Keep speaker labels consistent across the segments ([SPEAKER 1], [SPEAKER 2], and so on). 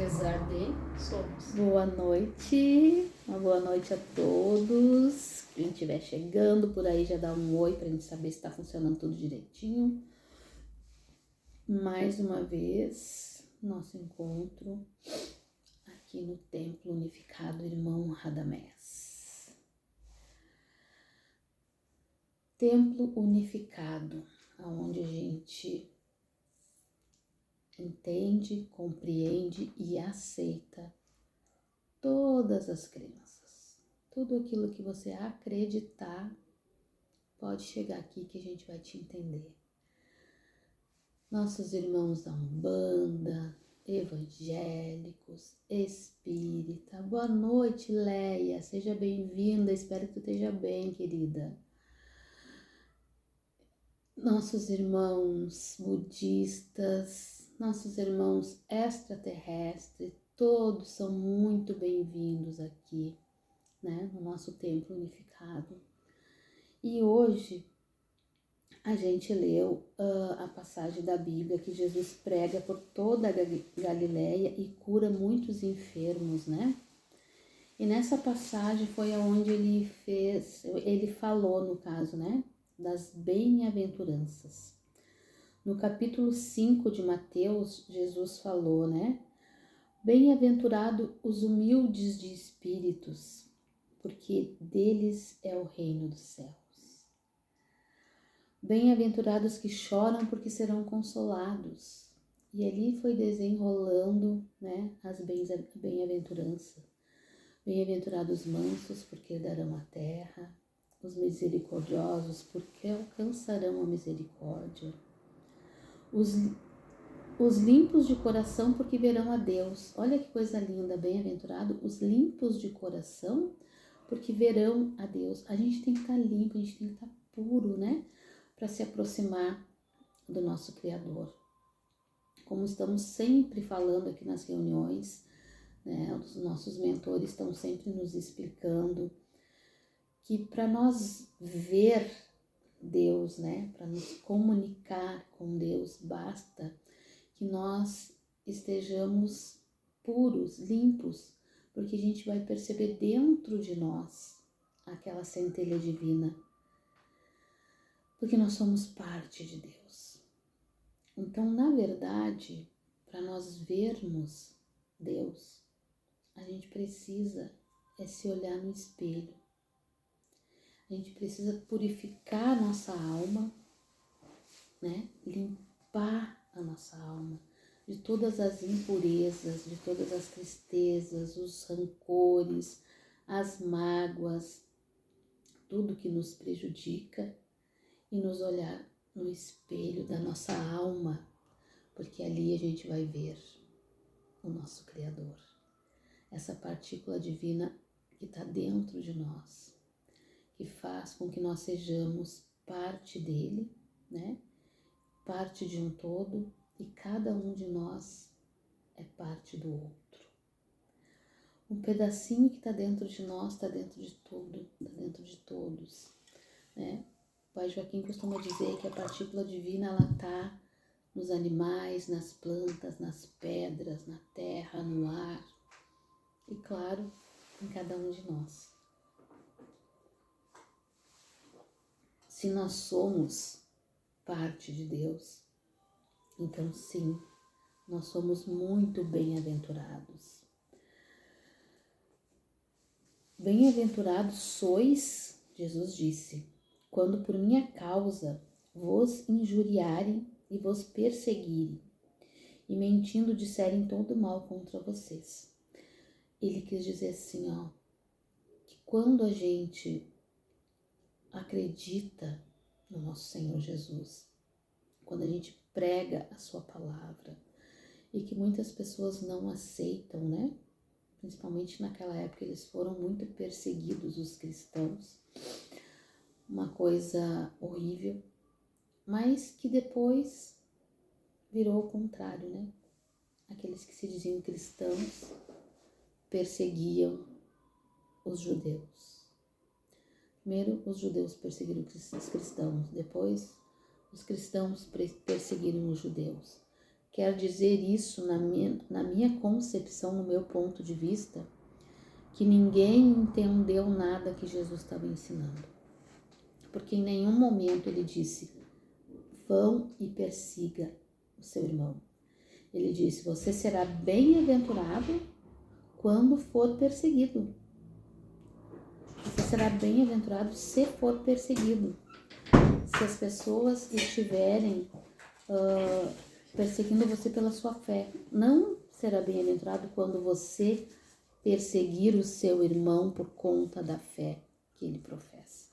[SPEAKER 1] apesar de somos.
[SPEAKER 2] Boa noite, uma boa noite a todos. Quem estiver chegando por aí já dá um oi pra gente saber se está funcionando tudo direitinho. Mais uma vez, nosso encontro aqui no Templo Unificado Irmão Radamés. Templo Unificado, onde a gente entende, compreende e aceita todas as crenças. Tudo aquilo que você acreditar pode chegar aqui que a gente vai te entender. Nossos irmãos da Umbanda, evangélicos, espírita. Boa noite, Leia. Seja bem-vinda. Espero que tu esteja bem, querida. Nossos irmãos budistas, nossos irmãos extraterrestres, todos são muito bem-vindos aqui, né, no nosso Templo Unificado. E hoje a gente leu a passagem da Bíblia que Jesus prega por toda a Galileia e cura muitos enfermos, né? E nessa passagem foi onde ele falou, no caso, né, das bem-aventuranças. No capítulo 5 de Mateus, Jesus falou, né? Bem-aventurado os humildes de espíritos, porque deles é o reino dos céus. Bem-aventurados que choram, porque serão consolados. E ali foi desenrolando, né, as bem-aventuranças. Bem-aventurados mansos, porque herdarão a terra. Os misericordiosos, porque alcançarão a misericórdia. Os limpos de coração, porque verão a Deus. Olha que coisa linda, bem-aventurado. Os limpos de coração, porque verão a Deus. A gente tem que estar limpo, a gente tem que estar puro, né? Para se aproximar do nosso Criador. Como estamos sempre falando aqui nas reuniões, né? Os nossos mentores estão sempre nos explicando que para nós ver Deus, né? Para nos comunicar com Deus, basta que nós estejamos puros, limpos, porque a gente vai perceber dentro de nós aquela centelha divina, porque nós somos parte de Deus. Então, na verdade, para nós vermos Deus, a gente precisa se olhar no espelho. A gente precisa purificar a nossa alma, né? Limpar a nossa alma de todas as impurezas, de todas as tristezas, os rancores, as mágoas, tudo que nos prejudica, e nos olhar no espelho da nossa alma, porque ali a gente vai ver o nosso Criador, essa partícula divina que está dentro de nós, que faz com que nós sejamos parte dele, né? Parte de um todo, e cada um de nós é parte do outro. Um pedacinho que está dentro de nós está dentro de tudo, está dentro de todos, né? O Pai Joaquim costuma dizer que a partícula divina ela está nos animais, nas plantas, nas pedras, na terra, no ar e, claro, em cada um de nós. Se nós somos parte de Deus, então sim, nós somos muito bem-aventurados. Bem-aventurados sois, Jesus disse, quando por minha causa vos injuriarem e vos perseguirem, e mentindo disserem todo mal contra vocês. Ele quis dizer assim, que quando a gente acredita no nosso Senhor Jesus, quando a gente prega a sua palavra, e que muitas pessoas não aceitam, né? Principalmente naquela época eles foram muito perseguidos, os cristãos, uma coisa horrível, mas que depois virou o contrário, né? Aqueles que se diziam cristãos perseguiam os judeus. Primeiro os judeus perseguiram os cristãos, depois os cristãos perseguiram os judeus. quer dizer isso na minha concepção, no meu ponto de vista, que ninguém entendeu nada que Jesus estava ensinando. Porque em nenhum momento ele disse, vão e persiga o seu irmão. Ele disse, você será bem-aventurado quando for perseguido. Você será bem-aventurado se for perseguido. Se as pessoas estiverem perseguindo você pela sua fé. Não será bem-aventurado quando você perseguir o seu irmão por conta da fé que ele professa.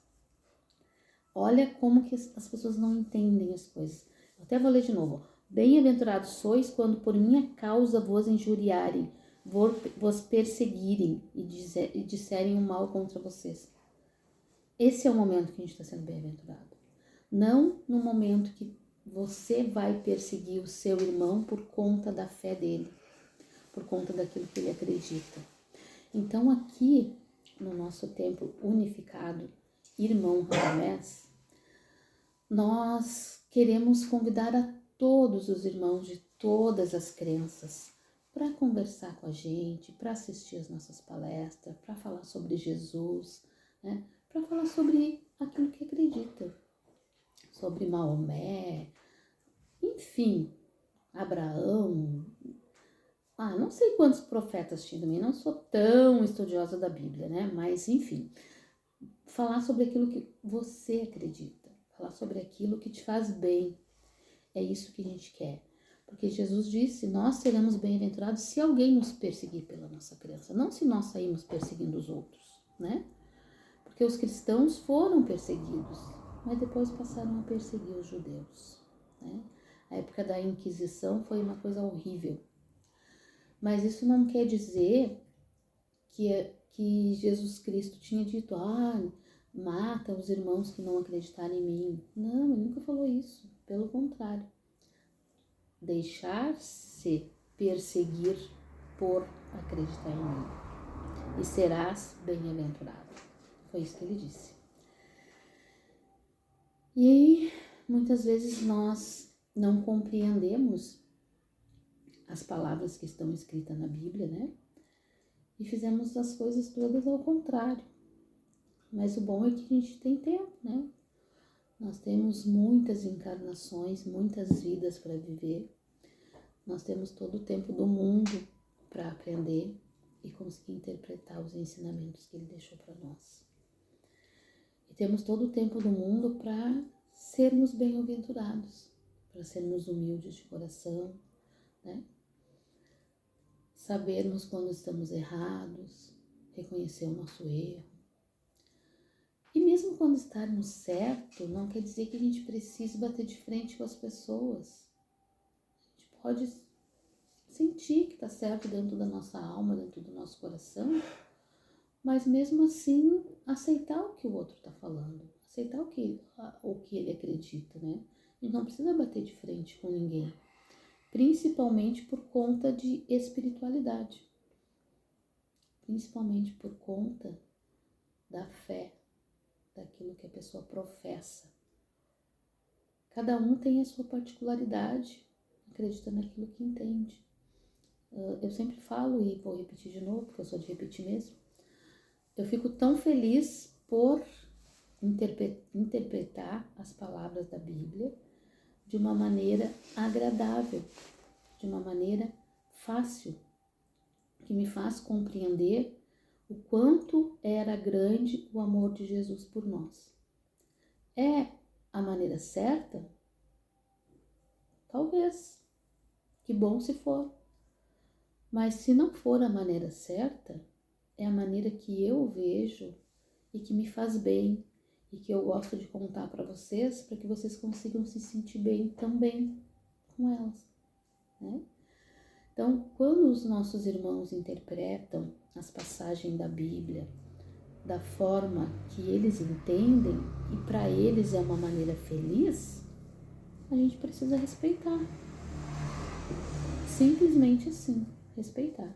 [SPEAKER 2] Olha como que as pessoas não entendem as coisas. Eu até vou ler de novo. Bem-aventurados sois quando por minha causa vos injuriarem, vos perseguirem e disserem o mal contra vocês. Esse é o momento que a gente está sendo bem-aventurado. Não no momento que você vai perseguir o seu irmão por conta da fé dele, por conta daquilo que ele acredita. Então aqui, no nosso templo unificado, Irmão Radamés, nós queremos convidar a todos os irmãos de todas as crenças para conversar com a gente, para assistir as nossas palestras, para falar sobre Jesus, né? Para falar sobre aquilo que acredita, sobre Maomé, enfim, Abraão. Não sei quantos profetas tinha também, não sou tão estudiosa da Bíblia, né? Mas, enfim, falar sobre aquilo que você acredita, falar sobre aquilo que te faz bem. É isso que a gente quer. Porque Jesus disse, nós seremos bem-aventurados se alguém nos perseguir pela nossa crença, não se nós saímos perseguindo os outros, né? Porque os cristãos foram perseguidos, mas depois passaram a perseguir os judeus, né? A época da Inquisição foi uma coisa horrível. Mas isso não quer dizer que Jesus Cristo tinha dito, mata os irmãos que não acreditarem em mim. Não, ele nunca falou isso. Pelo contrário. Deixar-se perseguir por acreditar em mim. E serás bem-aventurado. Foi isso que ele disse. E aí, muitas vezes nós não compreendemos as palavras que estão escritas na Bíblia, né? E fizemos as coisas todas ao contrário. Mas o bom é que a gente tem tempo, né? Nós temos muitas encarnações, muitas vidas para viver. Nós temos todo o tempo do mundo para aprender e conseguir interpretar os ensinamentos que ele deixou para nós. E temos todo o tempo do mundo para sermos bem-aventurados, para sermos humildes de coração, né? Sabermos quando estamos errados, reconhecer o nosso erro. E mesmo quando estarmos certo, não quer dizer que a gente precise bater de frente com as pessoas. A gente pode sentir que está certo dentro da nossa alma, dentro do nosso coração, mas mesmo assim aceitar o que o outro está falando, aceitar o que ele acredita, né? A gente não precisa bater de frente com ninguém, principalmente por conta de espiritualidade, principalmente por conta da fé, daquilo que a pessoa professa. Cada um tem a sua particularidade, acredita naquilo que entende. Eu sempre falo, e vou repetir de novo, porque eu sou de repetir mesmo, eu fico tão feliz por interpretar as palavras da Bíblia de uma maneira agradável, de uma maneira fácil, que me faz compreender o quanto era grande o amor de Jesus por nós. É a maneira certa? Talvez. Que bom se for. Mas se não for a maneira certa, é a maneira que eu vejo e que me faz bem e que eu gosto de contar para vocês, para que vocês consigam se sentir bem também com elas, né? Então, quando os nossos irmãos interpretam as passagens da Bíblia da forma que eles entendem e para eles é uma maneira feliz, a gente precisa respeitar. Simplesmente assim, respeitar.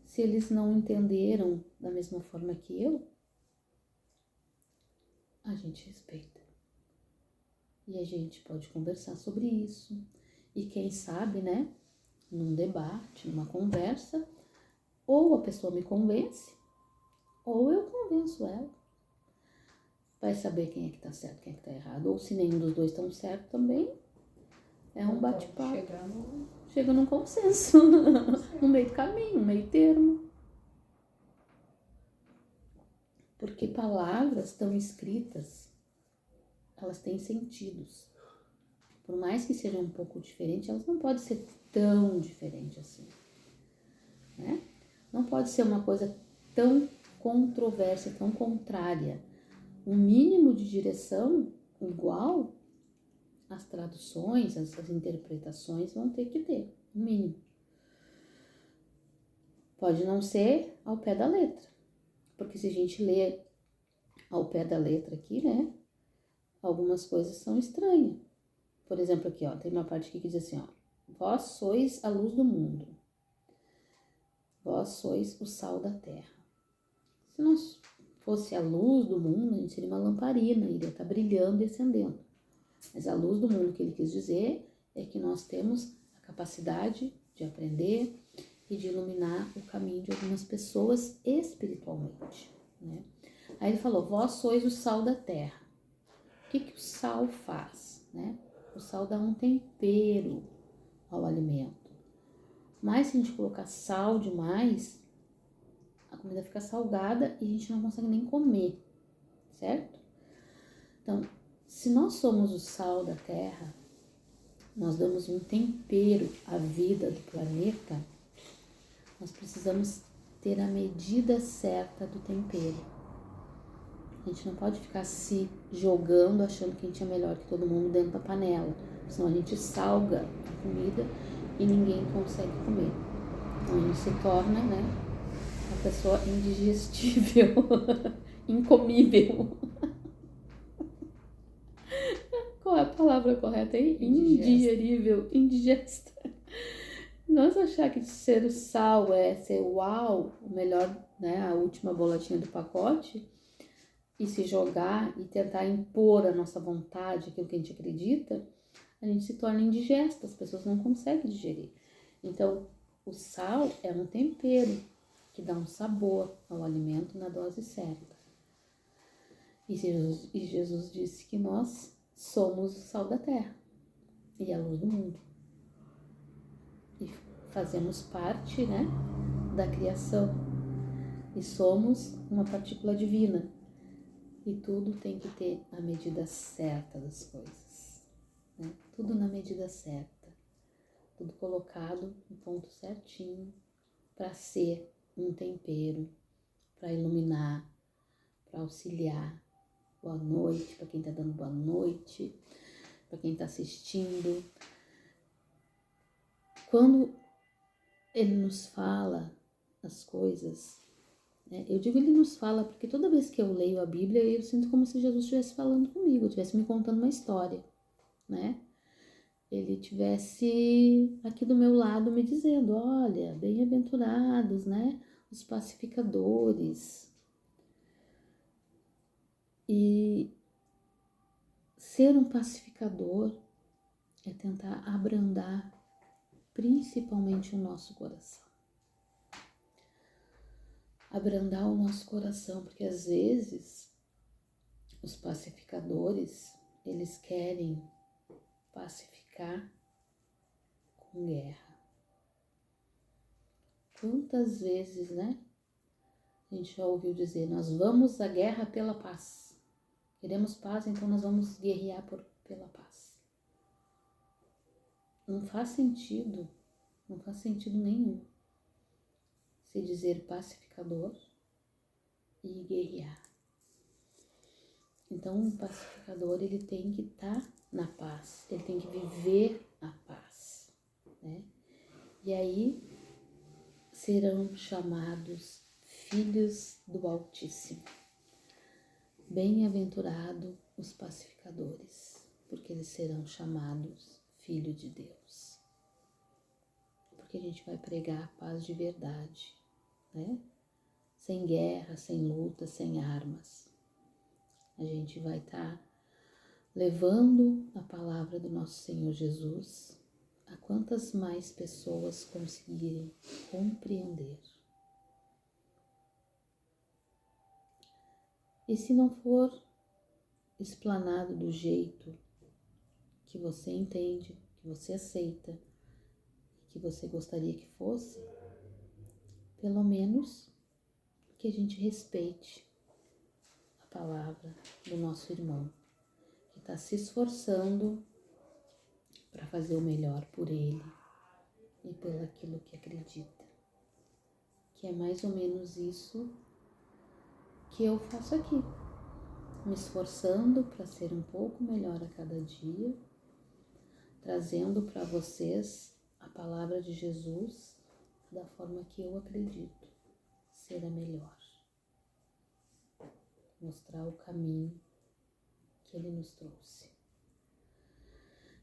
[SPEAKER 2] Se eles não entenderam da mesma forma que eu, a gente respeita. E a gente pode conversar sobre isso. E quem sabe, né, num debate, numa conversa, ou a pessoa me convence, ou eu convenço ela. Vai saber quem é que tá certo, quem é que tá errado. Ou se nenhum dos dois estão certo também, é um bate-papo. Chega num consenso, no meio do caminho, no meio termo. Porque palavras tão escritas, elas têm sentidos. Por mais que sejam um pouco diferentes, elas não podem ser tão diferentes assim, né? Não pode ser uma coisa tão controversa, tão contrária. Um mínimo de direção igual, as traduções, as interpretações vão ter que ter, um mínimo. Pode não ser ao pé da letra, porque se a gente lê ao pé da letra aqui, né, algumas coisas são estranhas. Por exemplo, aqui, ó, tem uma parte aqui que diz assim, ó, vós sois a luz do mundo, vós sois o sal da terra. Se nós fosse a luz do mundo, a gente seria uma lamparina, iria estar brilhando e acendendo. Mas a luz do mundo que ele quis dizer é que nós temos a capacidade de aprender e de iluminar o caminho de algumas pessoas espiritualmente, né? Aí ele falou, vós sois o sal da terra. O que o sal faz, né? O sal dá um tempero ao alimento. Mas se a gente colocar sal demais, a comida fica salgada e a gente não consegue nem comer, certo? Então, se nós somos o sal da terra, nós damos um tempero à vida do planeta, nós precisamos ter a medida certa do tempero. A gente não pode ficar se jogando, achando que a gente é melhor que todo mundo dentro da panela. Senão a gente salga a comida e ninguém consegue comer. Então a gente se torna, né, uma pessoa indigestível, incomível. Qual é a palavra correta aí? Indigerível, indigesta. Nós achar que ser o sal é ser uau, o melhor, né, a última bolachinha do pacote, e se jogar e tentar impor a nossa vontade, aquilo que a gente acredita, a gente se torna indigesta, as pessoas não conseguem digerir. Então, o sal é um tempero que dá um sabor ao alimento na dose certa. E Jesus disse que nós somos o sal da terra e a luz do mundo. E fazemos parte, né, da criação. E somos uma partícula divina. E tudo tem que ter a medida certa das coisas, né? Tudo na medida certa, tudo colocado no ponto certinho para ser um tempero, para iluminar, para auxiliar. Boa noite para quem está dando boa noite, para quem está assistindo. Quando ele nos fala as coisas, eu digo ele nos fala porque toda vez que eu leio a Bíblia eu sinto como se Jesus estivesse falando comigo, estivesse me contando uma história, né? Ele estivesse aqui do meu lado me dizendo, olha, bem-aventurados, né? Os pacificadores. E ser um pacificador é tentar abrandar principalmente o nosso coração. Abrandar o nosso coração, porque às vezes os pacificadores, eles querem pacificar com guerra. Quantas vezes, né? A gente já ouviu dizer, nós vamos à guerra pela paz. Queremos paz, então nós vamos guerrear pela paz. Não faz sentido nenhum se dizer pacificador e guerrear. Então, um pacificador, ele tem que estar na paz, ele tem que viver a paz, né? E aí serão chamados filhos do Altíssimo. Bem-aventurado os pacificadores, porque eles serão chamados filhos de Deus. Porque a gente vai pregar a paz de verdade, né? Sem guerra, sem luta, sem armas. A gente vai estar levando a palavra do nosso Senhor Jesus a quantas mais pessoas conseguirem compreender. E se não for explanado do jeito que você entende, que você aceita, que você gostaria que fosse, pelo menos que a gente respeite a palavra do nosso irmão, que está se esforçando para fazer o melhor por ele e pelo aquilo que acredita. Que é mais ou menos isso que eu faço aqui, me esforçando para ser um pouco melhor a cada dia, trazendo para vocês a palavra de Jesus da forma que eu acredito ser a melhor. Mostrar o caminho que ele nos trouxe.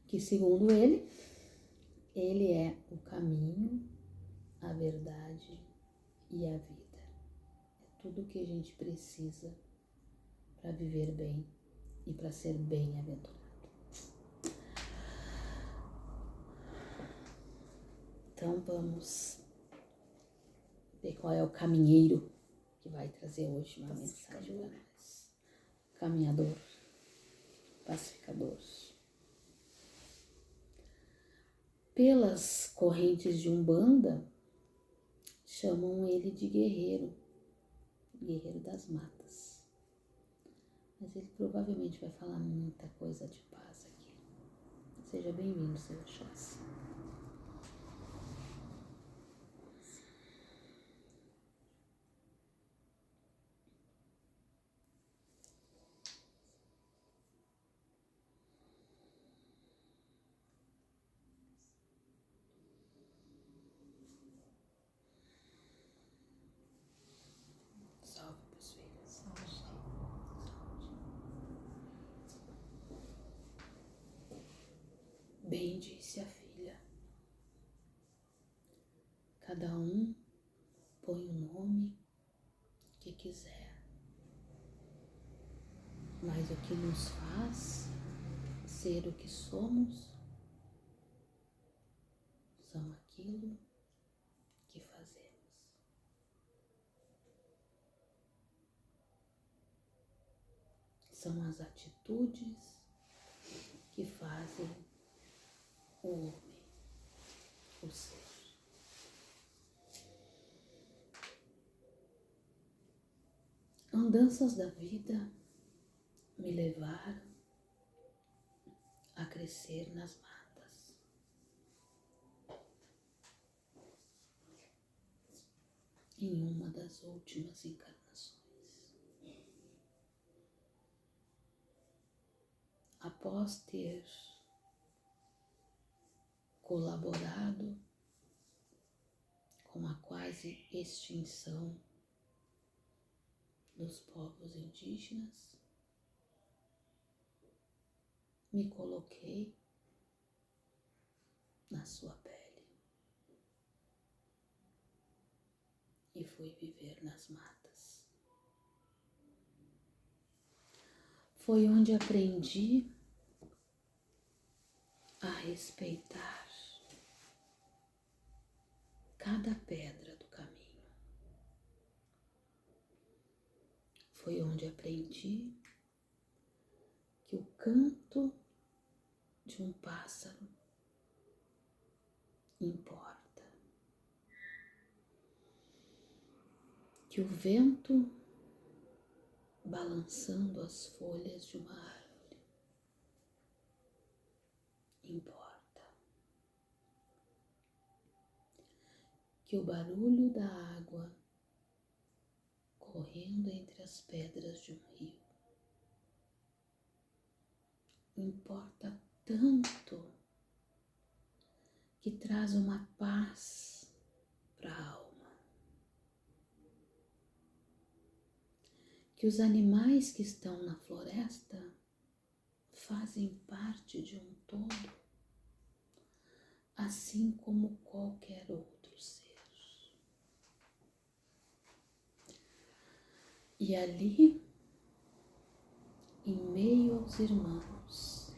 [SPEAKER 2] Que segundo ele é o caminho, a verdade e a vida. É tudo o que a gente precisa para viver bem e para ser bem-aventurado. Então vamos ver qual é o caminheiro que vai trazer hoje uma mensagem para nós. Caminhador, pacificador. Pelas correntes de Umbanda, chamam ele de guerreiro, guerreiro das matas. Mas ele provavelmente vai falar muita coisa de paz aqui. Seja bem-vindo, seu Oxóssi. Salve, meus filhos. Saúde. Bem disse a filha. Cada um põe o nome que quiser. Mas o que nos faz ser o que somos são aquilo que fazemos. São as atitudes que fazem o homem, o ser. Andanças da vida me levaram a crescer nas matas. Em uma das últimas encarnações. Após ter colaborado com a quase extinção dos povos indígenas, me coloquei na sua pele e fui viver nas matas. Foi onde aprendi a respeitar cada pedra do caminho. Foi onde aprendi que o canto de um pássaro importa, que o vento balançando as folhas de uma árvore importa, que o barulho da água correndo entre as pedras de um rio importa tanto, que traz uma paz para a alma. Que os animais que estão na floresta fazem parte de um todo, assim como qualquer outro ser. E ali, em meio aos irmãos,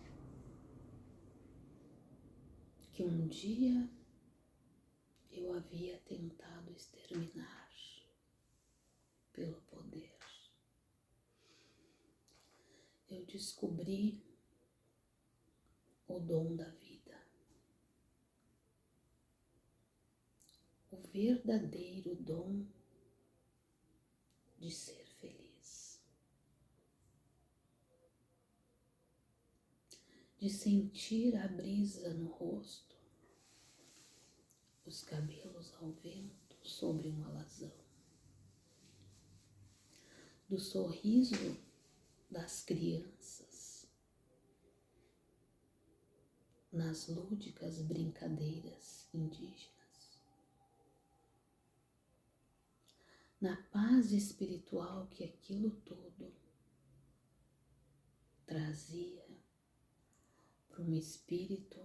[SPEAKER 2] que um dia eu havia tentado exterminar pelo poder, eu descobri o dom da vida, o verdadeiro dom de ser feliz, de sentir a brisa no rosto, os cabelos ao vento sobre um alazão, do sorriso das crianças nas lúdicas brincadeiras indígenas, na paz espiritual que aquilo tudo trazia para um espírito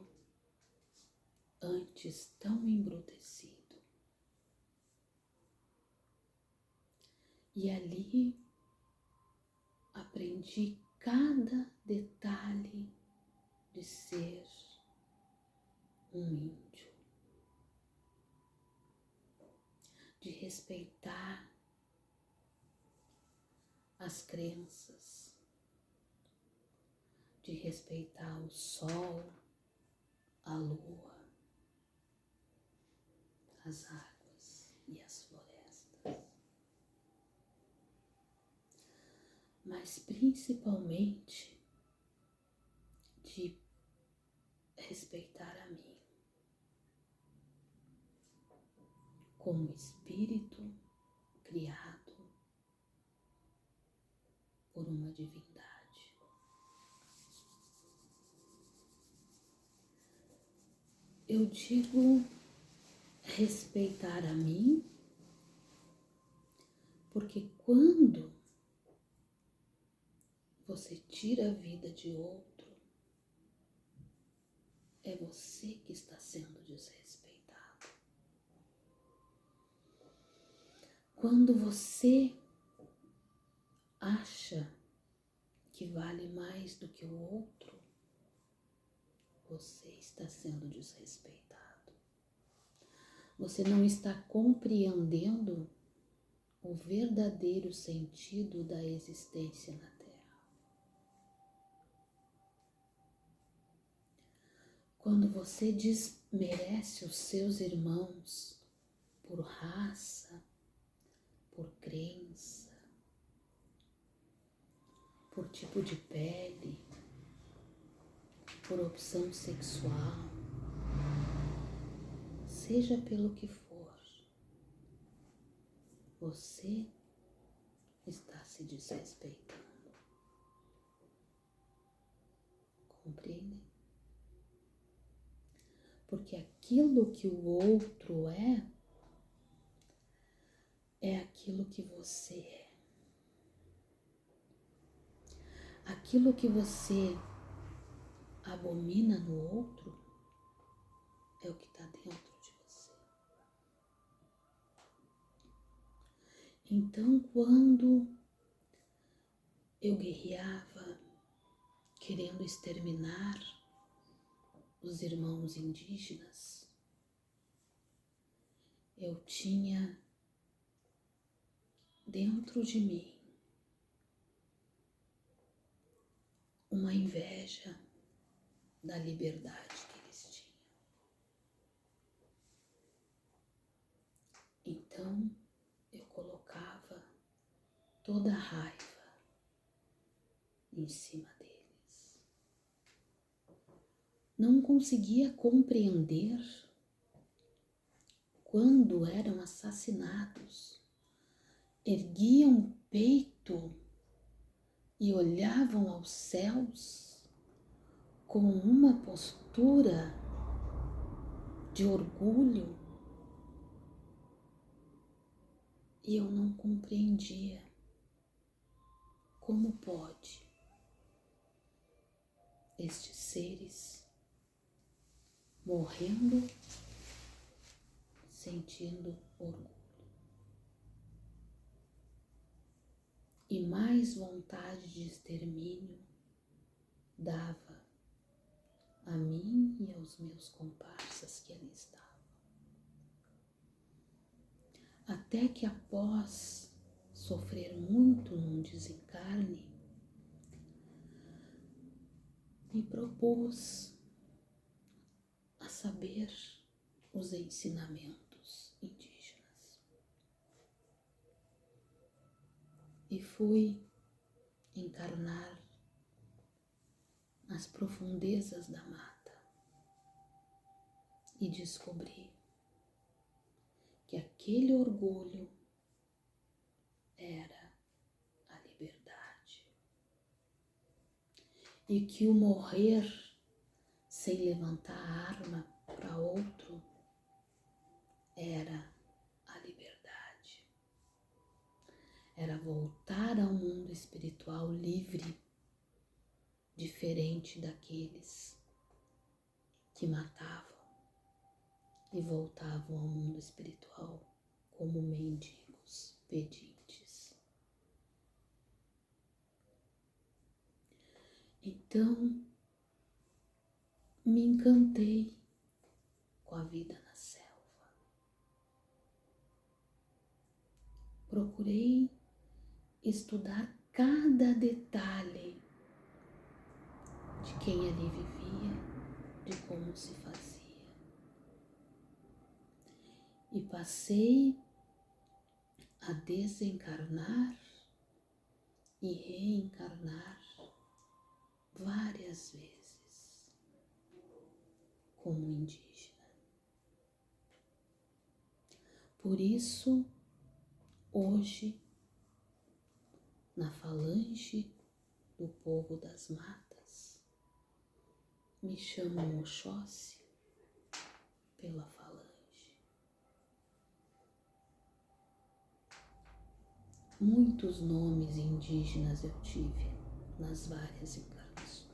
[SPEAKER 2] antes tão embrutecido. E ali aprendi cada detalhe de ser um índio, de respeitar as crenças, de respeitar o sol, a lua, as águas e as florestas, mas principalmente de respeitar a mim como espírito criado por uma divindade. Eu digo respeitar a mim, porque quando você tira a vida de outro, é você que está sendo desrespeitado. Quando você acha que vale mais do que o outro, você está sendo desrespeitado. Você não está compreendendo o verdadeiro sentido da existência na Terra. Quando você desmerece os seus irmãos por raça, por crença, por tipo de pele, por opção sexual, seja pelo que for, você está se desrespeitando. Compreendem? Porque aquilo que o outro é aquilo que você é. Aquilo que você abomina no outro é o que está dentro de você. Então, quando eu guerreava querendo exterminar os irmãos indígenas, eu tinha dentro de mim uma inveja da liberdade que eles tinham. Então, eu colocava toda a raiva em cima deles. Não conseguia compreender quando eram assassinados. Erguiam o peito e olhavam aos céus com uma postura de orgulho, e eu não compreendia como pode estes seres morrendo, sentindo orgulho. E mais vontade de extermínio dava a mim e aos meus comparsas que ali estavam. Até que após sofrer muito num desencarne, me propus a saber os ensinamentos indígenas. E fui encarnar nas profundezas da mata e descobri que aquele orgulho era a liberdade e que o morrer sem levantar a arma para outro era a liberdade. Era voltar ao mundo espiritual livre, diferente daqueles que matavam e voltavam ao mundo espiritual como mendigos pedintes. Então, me encantei com a vida na selva. Procurei estudar cada detalhe de quem ali vivia, de como se fazia. E passei a desencarnar e reencarnar várias vezes como indígena. Por isso, hoje, na falange do povo das matas, me chamam Oxóssi pela falange. Muitos nomes indígenas eu tive nas várias encarnações.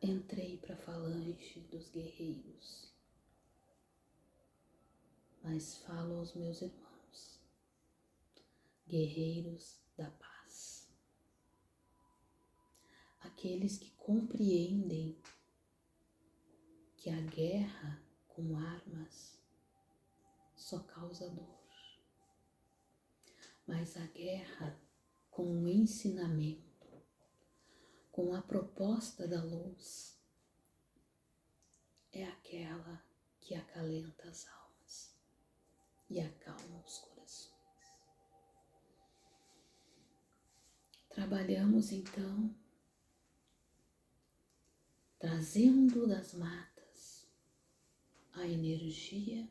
[SPEAKER 2] Entrei para a falange dos guerreiros, mas falo aos meus irmãos, guerreiros da paz, aqueles que compreendem que a guerra com armas só causa dor, mas a guerra com o ensinamento, com a proposta da luz, é aquela que acalenta as almas e acalma os corações. Trabalhamos então, trazendo das matas a energia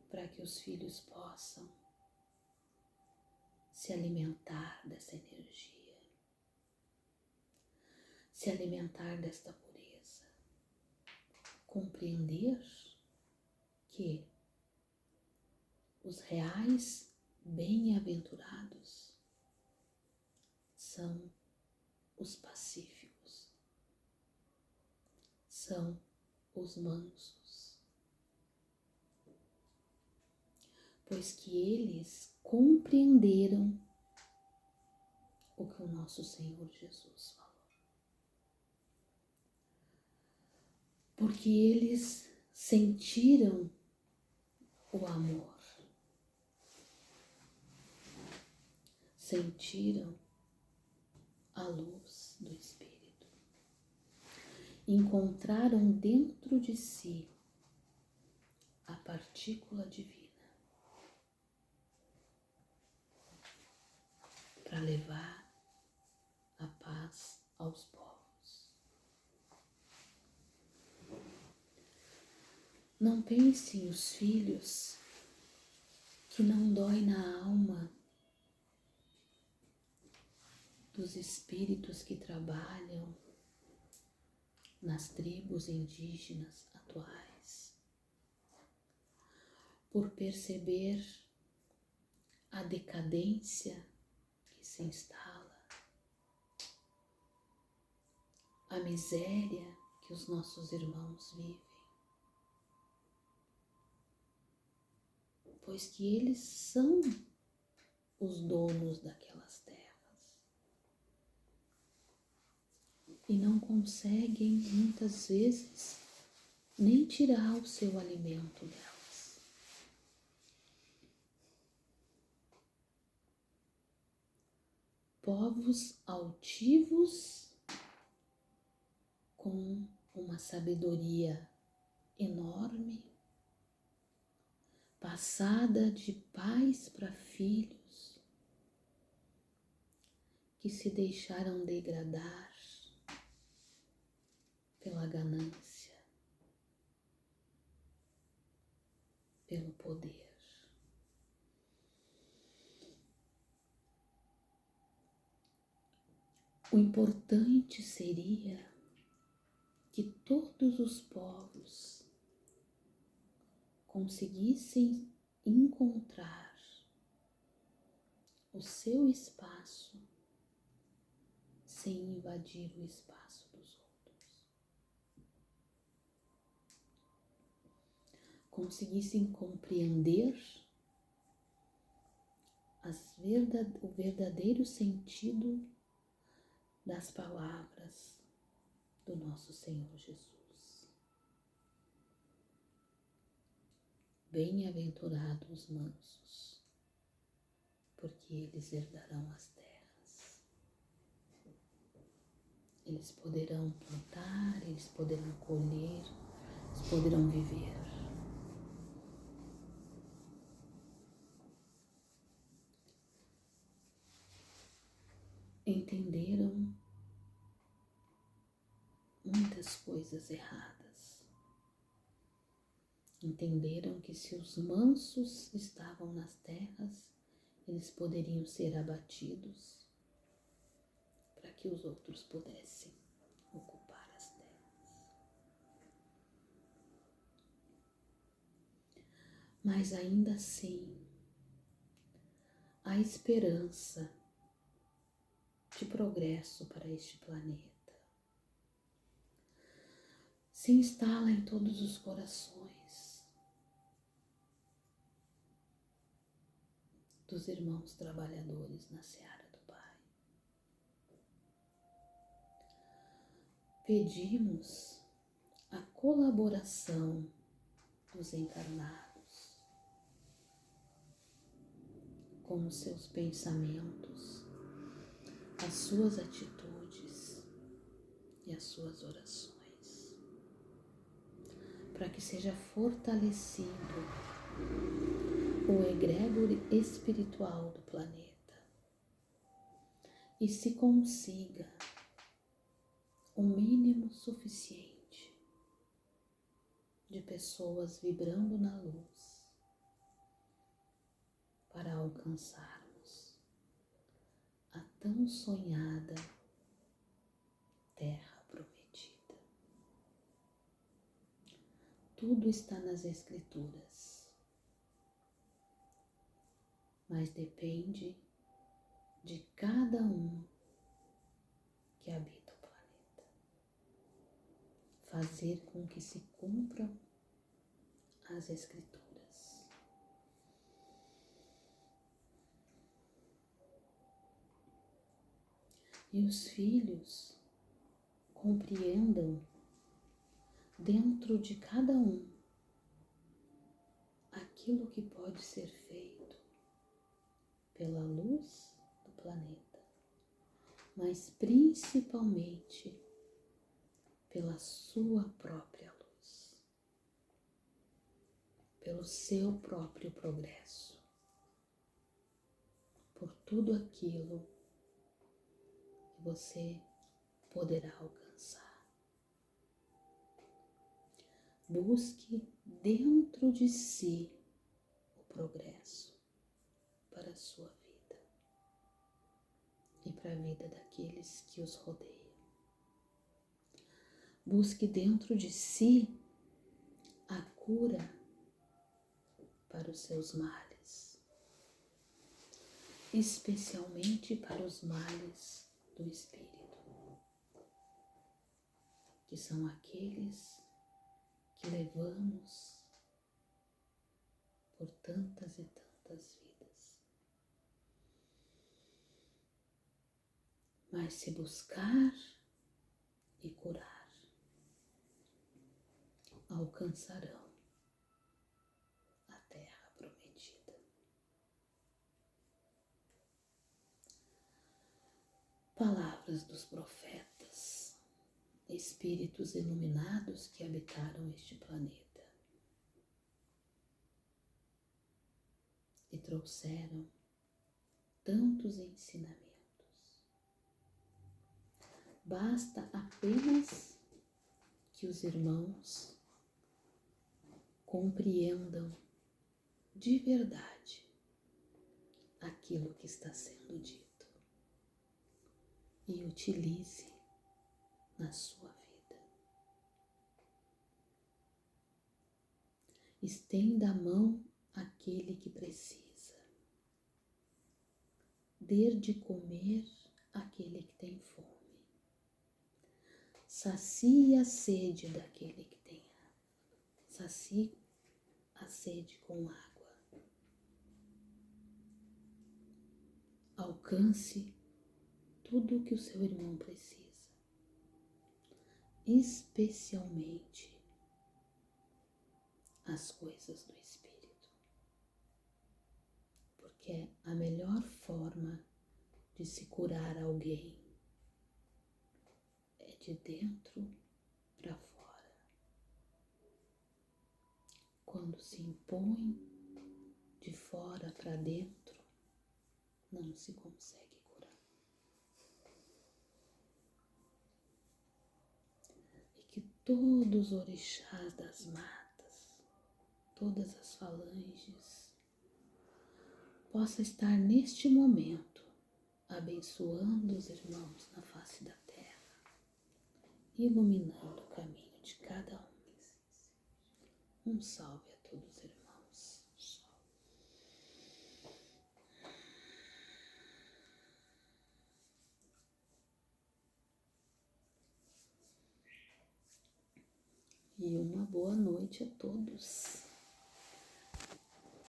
[SPEAKER 2] para que os filhos possam se alimentar dessa energia, se alimentar desta pureza, compreender que os reais bem-aventurados são os pacíficos, são os mansos, pois que eles compreenderam o que o nosso Senhor Jesus falou. Porque eles sentiram o amor, sentiram a luz do Espírito, encontraram dentro de si a partícula divina para levar a paz aos povos. Não pensem os filhos que não dói na alma dos espíritos que trabalham nas tribos indígenas atuais, por perceber a decadência que se instala, a miséria que os nossos irmãos vivem, pois que eles são os donos daquelas terras. e não conseguem, muitas vezes, nem tirar o seu alimento delas. Povos altivos com uma sabedoria enorme, passada de pais para filhos, que se deixaram degradar pela ganância, pelo poder. O importante seria que todos os povos conseguissem encontrar o seu espaço sem invadir o espaço dos outros. Conseguissem compreender o verdadeiro sentido das palavras do nosso Senhor Jesus. Bem-aventurados os mansos, porque eles herdarão as terras. Eles poderão plantar, eles poderão colher, eles poderão viver. Entenderam muitas coisas erradas. Entenderam que se os mansos estavam nas terras, eles poderiam ser abatidos para que os outros pudessem ocupar as terras. Mas ainda assim, há esperança de progresso para este planeta. Se instala em todos os corações dos irmãos trabalhadores na seara do Pai. Pedimos a colaboração dos encarnados com os seus pensamentos, as suas atitudes e as suas orações, para que seja fortalecido o egrégor espiritual do planeta e se consiga o mínimo suficiente de pessoas vibrando na luz para alcançarmos a tão sonhada Terra Prometida. Tudo está nas Escrituras, mas depende de cada um que habita o planeta fazer com que se cumpram as Escrituras. E os filhos compreendam dentro de cada um aquilo que pode ser feito pela luz do planeta, mas principalmente pela sua própria luz, pelo seu próprio progresso, por tudo aquilo que você poderá alcançar. Busque dentro de si o progresso para a sua vida e para a vida daqueles que os rodeiam. Busque dentro de si a cura para os seus males, especialmente para os males do espírito, que são aqueles que levamos por tantas e tantas vidas. Mas se buscar e curar alcançarão a terra prometida. Palavras dos profetas, espíritos iluminados que habitaram este planeta e trouxeram tantos ensinamentos. Basta apenas que os irmãos compreendam de verdade aquilo que está sendo dito e utilize na sua vida. Estenda a mão àquele que precisa. Dê de comer àquele que tem fome. Sacie a sede daquele que tem. Sacie a sede com água. Alcance tudo o que o seu irmão precisa, especialmente as coisas do Espírito, porque a melhor forma de se curar alguém é de dentro para fora. Quando se impõe de fora para dentro, não se consegue curar. E que todos os orixás das matas, todas as falanges, possa estar neste momento abençoando os irmãos na face da terra, iluminando o caminho de cada um. Um salve a todos, irmãos. E uma boa noite a todos.